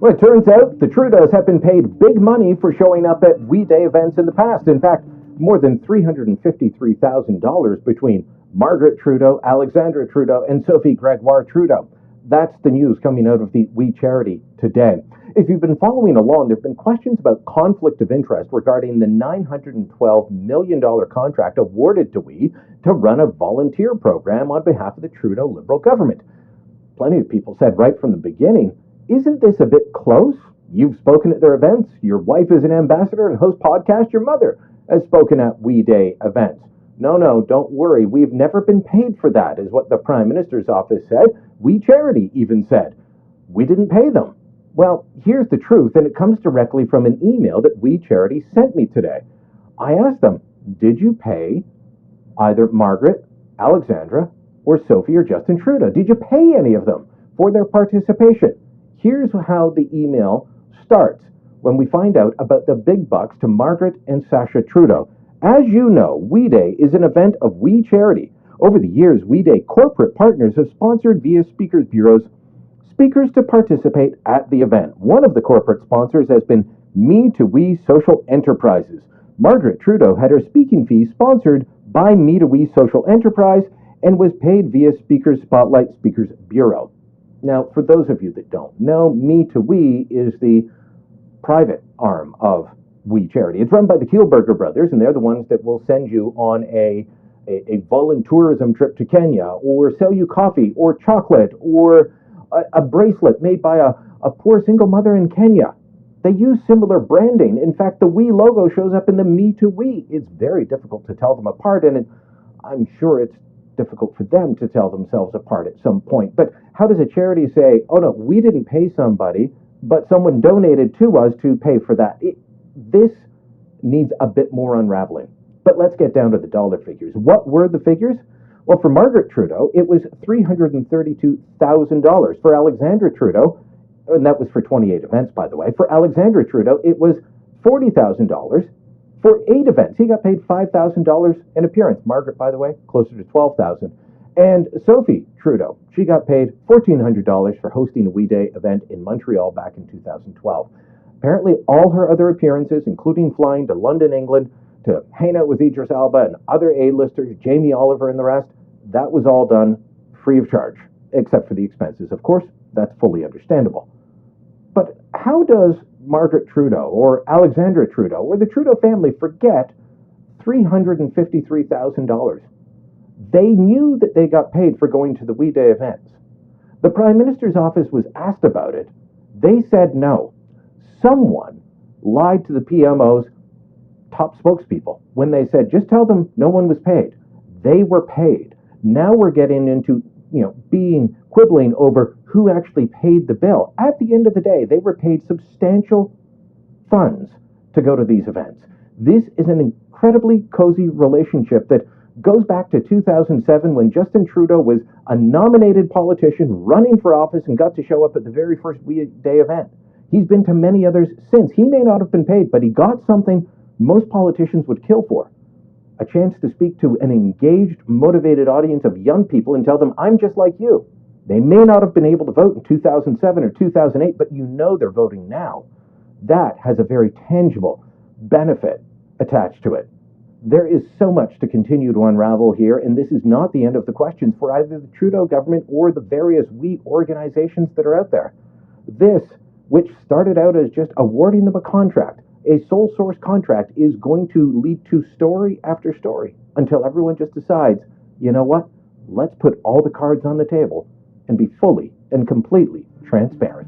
Well, it turns out the Trudeaus have been paid big money for showing up at We Day events in the past. In fact, more than $353,000 between Margaret Trudeau, Alexandra Trudeau, and Sophie Gregoire Trudeau. That's the news coming out of the We Charity today. If you've been following along, there have been questions about conflict of interest regarding the $912 million contract awarded to We to run a volunteer program on behalf of the Trudeau Liberal government. Plenty of people said right from the beginning, isn't this a bit close? You've spoken at their events. Your wife is an ambassador and hosts podcasts. Your mother has spoken at We Day events. No, don't worry. We've never been paid for that, is what the Prime Minister's office said. We Charity even said. We didn't pay them. Well, here's the truth, and it comes directly from an email that We Charity sent me today. I asked them, did you pay either Margaret, Alexandra, or Sophie or Justin Trudeau? Did you pay any of them for their participation? Here's how the email starts when we find out about the big bucks to Margaret and Sasha Trudeau. As you know, We Day is an event of We Charity. Over the years, We Day corporate partners have sponsored via speakers bureaus speakers to participate at the event. One of the corporate sponsors has been Me to We Social Enterprises. Margaret Trudeau had her speaking fee sponsored by Me to We Social Enterprise and was paid via Speakers Spotlight Speakers Bureau. Now, for those of you that don't know, Me to We is the private arm of We Charity. It's run by the Kielburger brothers, and they're the ones that will send you on a voluntourism trip to Kenya, or sell you coffee, or chocolate, or a bracelet made by a poor single mother in Kenya. They use similar branding. In fact, the We logo shows up in the Me to We. It's very difficult to tell them apart, and I'm sure it's difficult for them to tell themselves apart at some point. But how does a charity say, oh no, we didn't pay somebody, but someone donated to us to pay for that? This needs a bit more unraveling. But let's get down to the dollar figures. What were the figures? Well, for Margaret Trudeau, it was $332,000. For Alexandra Trudeau, and that was for 28 events, by the way. For Alexandra Trudeau, it was $40,000. For 8 events, he got paid $5,000 an appearance. Margaret, by the way, closer to $12,000. And Sophie Trudeau, she got paid $1,400 for hosting a We Day event in Montreal back in 2012. Apparently, all her other appearances, including flying to London, England, to hang out with Idris Elba and other A-listers, Jamie Oliver and the rest, that was all done free of charge, except for the expenses. Of course, that's fully understandable. But how does Margaret Trudeau or Alexandra Trudeau or the Trudeau family forget $353,000? They knew that they got paid for going to the We Day events. The Prime Minister's office was asked about it. They said no. Someone lied to the PMO's top spokespeople when they said, just tell them no one was paid. They were paid. Now we're getting into, quibbling over who actually paid the bill. At the end of the day, they were paid substantial funds to go to these events. This is an incredibly cozy relationship that goes back to 2007 when Justin Trudeau was a nominated politician running for office and got to show up at the very first We Day event. He's been to many others since. He may not have been paid, but he got something most politicians would kill for. A chance to speak to an engaged, motivated audience of young people and tell them, I'm just like you. They may not have been able to vote in 2007 or 2008, but you know they're voting now. That has a very tangible benefit attached to it. There is so much to continue to unravel here, and this is not the end of the questions for either the Trudeau government or the various We organizations that are out there. This, which started out as just awarding them a contract, a sole source contract, is going to lead to story after story until everyone just decides, you know what, let's put all the cards on the table and be fully and completely transparent.